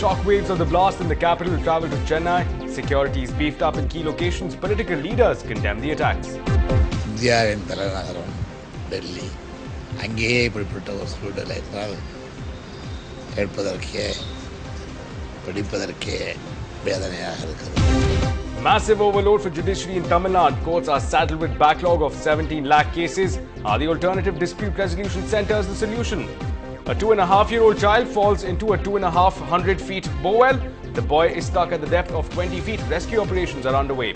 shockwaves of the blast in the capital travel to Chennai. Security is beefed up in key locations. Political leaders condemn the attacks. இந்தியாவின் தலைநகரம் டெல்லி அங்கேயே இப்படிப்பட்ட ஒரு சூழல் என்றால் கேட்பதற்கே படிப்பதற்கே வேதனையாக இருக்கிறது. Massive overload for judiciary in Tamil Nadu. Courts are saddled with backlog of 17 lakh cases. Are the alternative dispute resolution centers the solution? A 2.5-year-old child falls into a 2.5 feet bowel. The boy is stuck at the depth of 20 feet. Rescue operations are underway.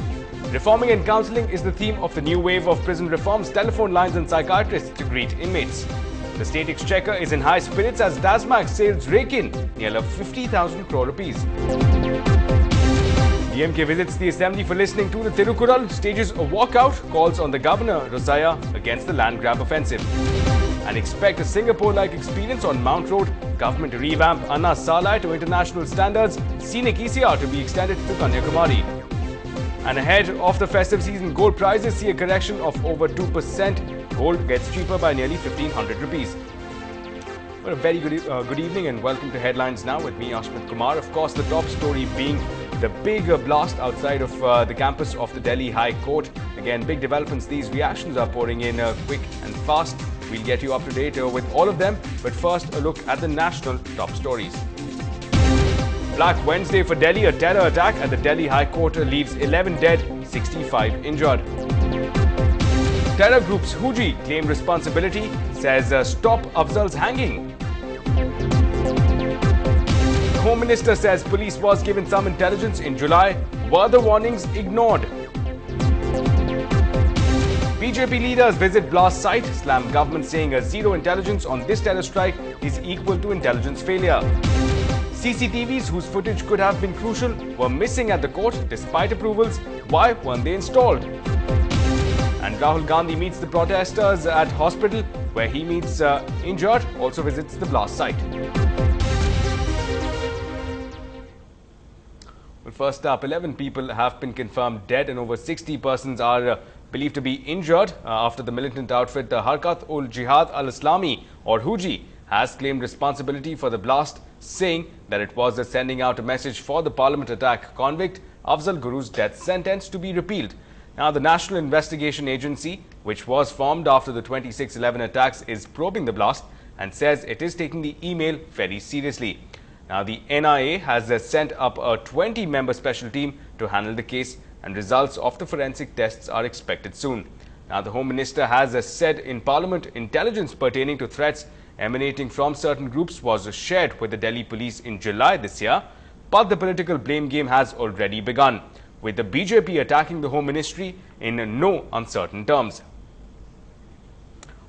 Reforming and counselling is the theme of the new wave of prison reforms. Telephone lines and psychiatrists to greet inmates. The state exchequer is in high spirits as Dasmax sales rake in nearly 50,000 crore rupees. DMK visits the assembly for listening to the Tirukural, stages a walkout, calls on the governor, Rosaya, against the land grab offensive. And expect a Singapore-like experience on Mount Road. Government to revamp Anna Salai to international standards. Scenic ECR to be extended to Kanyakumari. And ahead of the festive season, gold prices see a correction of over 2%. Gold gets cheaper by nearly 1,500 rupees. Well, a very good evening and welcome to Headlines Now with me, Ashmit Kumar. Of course, the top story being the big blast outside of the campus of the Delhi High Court. Again, big developments. These reactions are pouring in quick and fast. We'll get you up to date with all of them. But first, a look at the national top stories. Black Wednesday for Delhi. A terror attack at the Delhi High Court leaves 11 dead, 65 injured. Terror groups Huji claim responsibility, says stop Afzal's hanging. The Home Minister says police was given some intelligence in July. Were the warnings ignored? BJP leaders visit blast site. Slam government saying a zero intelligence on this terror strike is equal to intelligence failure. CCTVs whose footage could have been crucial were missing at the court despite approvals. Why weren't they installed? And Rahul Gandhi meets the protesters at hospital where he meets injured, also visits the blast site. Well, first up, 11 people have been confirmed dead and over 60 persons are believed to be injured after the militant outfit Harkat-ul-Jihad al-Islami or Huji has claimed responsibility for the blast, saying that it was sending out a message for the parliament attack convict Afzal Guru's death sentence to be repealed. Now, the National Investigation Agency, which was formed after the 26/11 attacks, is probing the blast and says it is taking the email very seriously. Now, the NIA has sent up a 20-member special team to handle the case, and results of the forensic tests are expected soon. Now, the Home Minister has said in Parliament intelligence pertaining to threats emanating from certain groups was shared with the Delhi police in July this year, but the political blame game has already begun, with the BJP attacking the Home Ministry in no uncertain terms.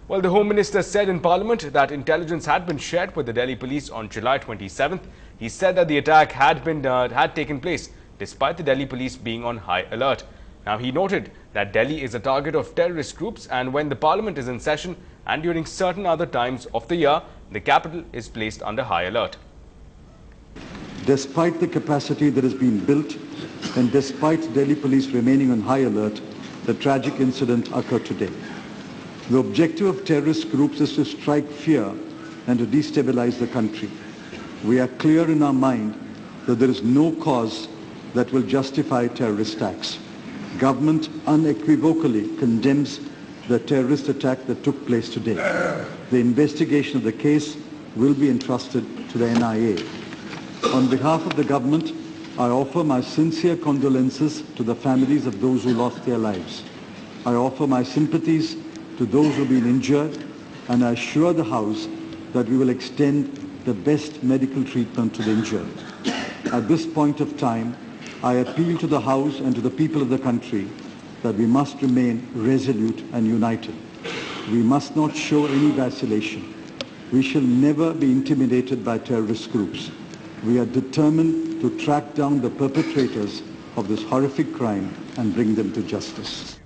Well, the Home Minister said in Parliament that intelligence had been shared with the Delhi police on July 27th. He said that the attack had taken place despite the Delhi police being on high alert. Now, he noted that Delhi is a target of terrorist groups, and when the Parliament is in session and during certain other times of the year, the capital is placed under high alert. Despite the capacity that has been built and despite Delhi police remaining on high alert, the tragic incident occurred today. The objective of terrorist groups is to strike fear and to destabilize the country. We are clear in our mind that there is no cause that will justify terrorist acts. Government unequivocally condemns the terrorist attack that took place today. The investigation of the case will be entrusted to the NIA. On behalf of the government, I offer my sincere condolences to the families of those who lost their lives. I offer my sympathies to those who have been injured, and I assure the House that we will extend the best medical treatment to the injured. At this point of time, I appeal to the House and to the people of the country that we must remain resolute and united. We must not show any vacillation. We shall never be intimidated by terrorist groups. We are determined to track down the perpetrators of this horrific crime and bring them to justice.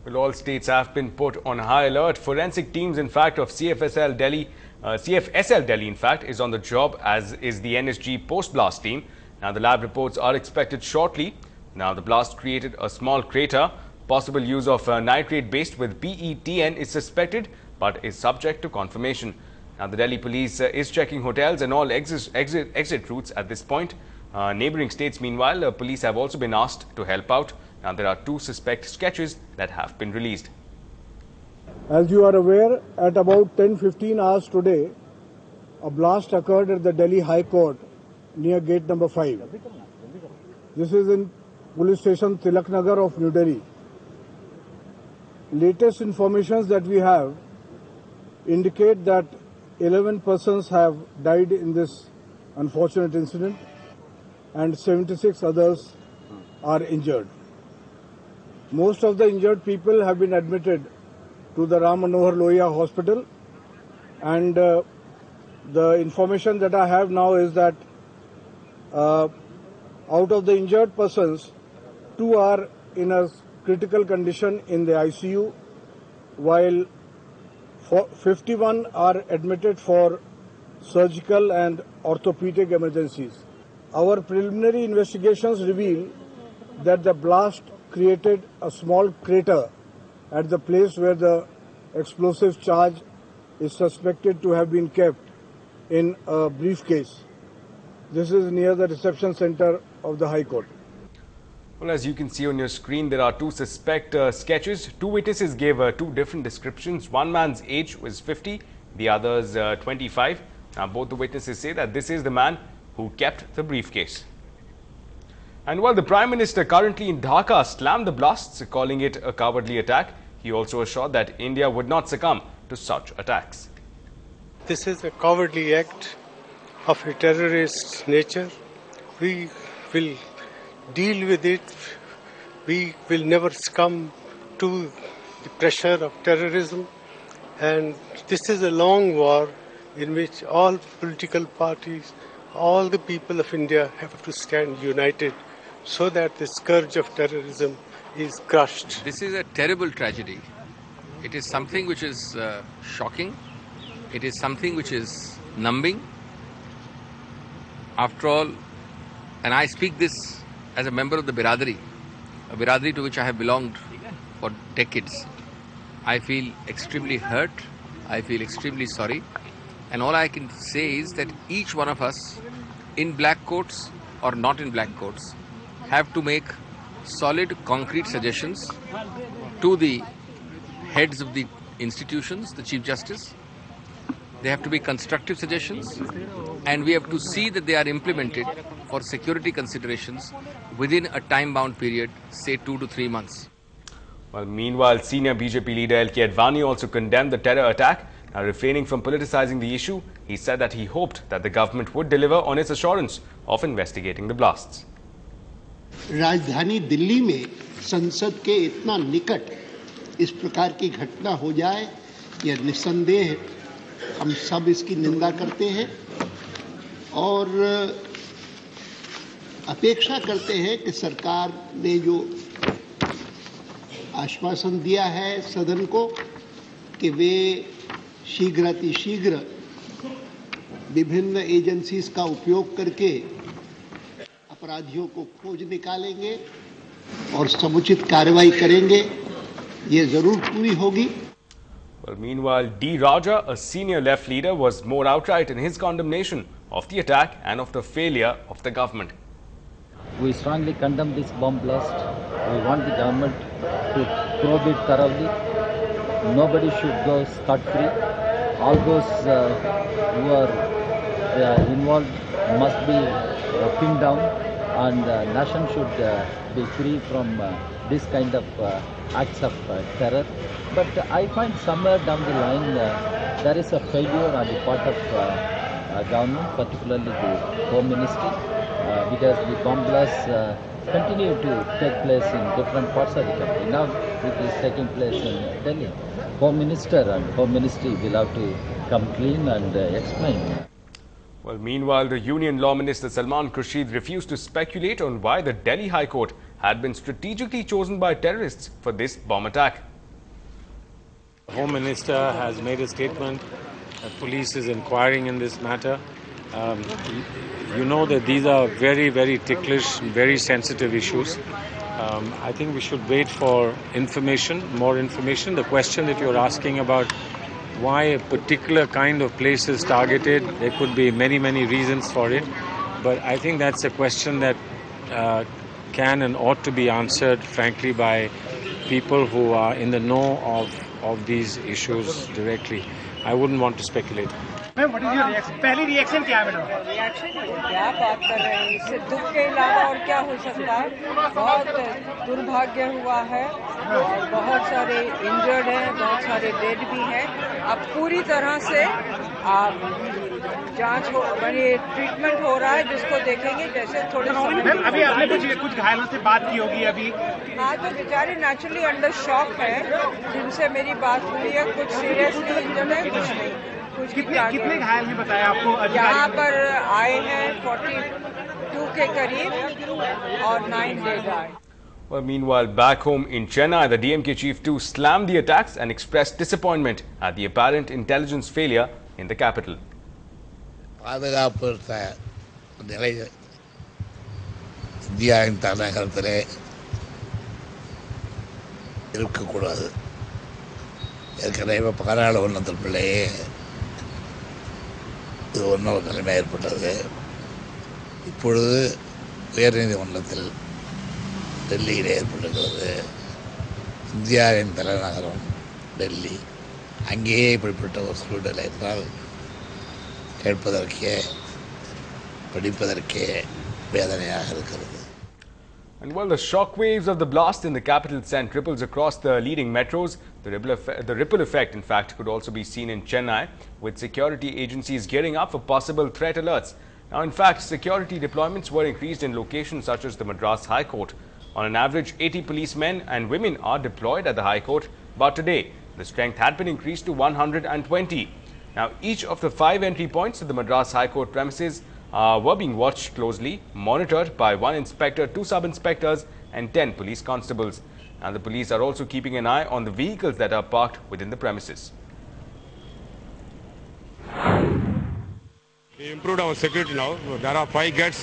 Well, all states have been put on high alert. Forensic teams, in fact, of CFSL Delhi, in fact, is on the job, as is the NSG post-blast team. Now, the lab reports are expected shortly. Now, the blast created a small crater. Possible use of nitrate based with PETN is suspected, but is subject to confirmation. Now, the Delhi police is checking hotels and all exit routes at this point. Neighboring states, meanwhile, police have also been asked to help out. Now, there are 2 suspect sketches that have been released. As you are aware, at about 10:15 hours today, a blast occurred at the Delhi High Court near gate number 5. This is in police station Tilak Nagar of New Delhi. Latest information that we have indicate that 11 persons have died in this unfortunate incident and 76 others are injured. Most of the injured people have been admitted to the Ram Manohar Lohia hospital, and the information that I have now is that out of the injured persons, 2 are in a critical condition in the ICU, while 51 are admitted for surgical and orthopedic emergencies. Our preliminary investigations reveal that the blast created a small crater at the place where the explosive charge is suspected to have been kept in a briefcase. This is near the reception center of the High Court. Well, as you can see on your screen, there are 2 suspect sketches. 2 witnesses gave 2 different descriptions. One man's age was 50, the other's 25. Now, both the witnesses say that this is the man who kept the briefcase. And while the Prime Minister, currently in Dhaka, slammed the blasts, calling it a cowardly attack, he also assured that India would not succumb to such attacks. This is a cowardly act of a terrorist nature. We will deal with it. We will never succumb to the pressure of terrorism. And this is a long war in which all political parties, all the people of India have to stand united so that the scourge of terrorism is crushed. This is a terrible tragedy. It is something which is shocking. It is something which is numbing. After all, and I speak this as a member of the Biradari, a Biradari to which I have belonged for decades. I feel extremely hurt. I feel extremely sorry. And all I can say is that each one of us, in black coats or not in black coats, have to make solid, concrete suggestions to the heads of the institutions, the Chief Justice. They have to be constructive suggestions, and we have to see that they are implemented for security considerations within a time-bound period, say 2 to 3 months. Well, meanwhile, senior BJP leader L.K. Advani also condemned the terror attack. Now, refraining from politicizing the issue, he said that he hoped that the government would deliver on its assurance of investigating the blasts. राजधानी दिल्ली में संसद के इतना निकट इस प्रकार की घटना हो जाए, यह निस्संदेह हम सब इसकी निंदा करते हैं और अपेक्षा करते हैं कि सरकार ने जो आश्वासन दिया है सदन को कि वे शीघ्र विभिन्न एजेंसीज का उपयोग करके अपराधियों को खोज निकालेंगे और समुचित कार्रवाई करेंगे, ये जरूर पूरी होगी. Well, meanwhile, D. Raja, a senior left leader, was more outright in his condemnation of the attack and of the failure of the government. We strongly condemn this bomb blast. We want the government to probe it thoroughly. Nobody should go scot-free. All those who are involved must be pinned down, and the nation should be free from this kind of acts of terror. But I find somewhere down the line there is a failure on the part of government, particularly the Home Ministry, because the bomb blasts continue to take place in different parts of the country. Now it is taking place in Delhi. Home Minister and Home Ministry will have to come clean and explain. Well, meanwhile, the Union Law Minister Salman Khurshid refused to speculate on why the Delhi High Court had been strategically chosen by terrorists for this bomb attack. The Home Minister has made a statement that police is inquiring in this matter. You know that these are very, very ticklish, very sensitive issues. I think we should wait for information, more information. The question that you're asking about why a particular kind of place is targeted. There could be many reasons for it, but I think that's a question that can and ought to be answered, frankly, by people who are in the know of these issues directly. I wouldn't want to speculate. Ma'am, what is your reaction? पहली reaction क्या है madam? Reaction क्या बात कर रहे हैं? इससे दुख के अलावा और क्या हो सकता है? बहुत दुर्भाग्य हुआ है और बहुत सारे इंजर्ड हैं, बहुत सारे डेड भी हैं. अब पूरी तरह से जांच हो, ट्रीटमेंट हो रहा है, जिसको देखेंगे जैसे थोड़े समय. अभी आपने कुछ घायलों से बात की होगी अभी? हाँ, तो बेचारे नेचुरली अंडर शॉक है, जिनसे मेरी बात हुई है. कुछ सीरियसली इंजर्ड है, कुछ नहीं. कितने घायल हैं बताया आपको? यहाँ पर आए हैं 42 के करीब और 9 डेड आए. Well, meanwhile, back home in Chennai, the DMK chief too slammed the attacks and expressed disappointment at the apparent intelligence failure in the capital. பாதுகாப்பு நிலை இந்தியாவின் தலைநகரத்திலே இருக்கக்கூடாது. ஏற்கனவே பாராள உன்னதத்திலேயே இது ஒன்றும் நிலைமை ஏற்பட்டது. இப்பொழுது உயர்நீதிமன்றத்தில் டெல்லியில் ஏற்பட்டிருக்கிறது. இந்தியாவின் தலைநகரம் டெல்லி, அங்கேயே இப்படிப்பட்ட ஒரு சூழ்நிலை என்றால் கேட்பதற்கே படிப்பதற்கே வேதனையாக இருக்கிறது. And while the shockwaves of the blast in the capital sent ripples across the leading metros, the ripple effect, in fact, could also be seen in Chennai, with security agencies gearing up for possible threat alerts. Now, in fact, security deployments were increased in locations such as the Madras High Court. On an average, 80 policemen and women are deployed at the High Court, but today, the strength had been increased to 120. Now, each of the 5 entry points to the Madras High Court premises were being watched closely, monitored by 1 inspector, 2 sub-inspectors and 10 police constables. And the police are also keeping an eye on the vehicles that are parked within the premises. We improved our security now. There are 5 gates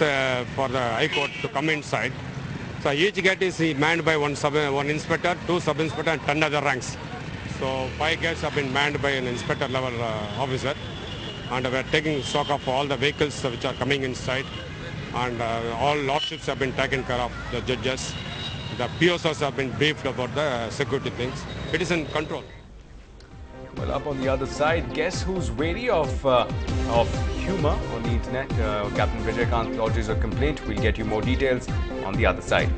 for the High Court to come inside. So each gate is manned by one inspector, 2 sub-inspector and 10 other ranks. So 5 gates have been manned by an inspector level officer. And we are taking stock of all the vehicles which are coming inside, and all lordships have been taken care of, the judges. The POSs have been briefed about the security things. It is in control. Well, up on the other side, guess who's wary of humor on the internet? Captain Vijay Kant lodges a complaint. We'll get you more details on the other side.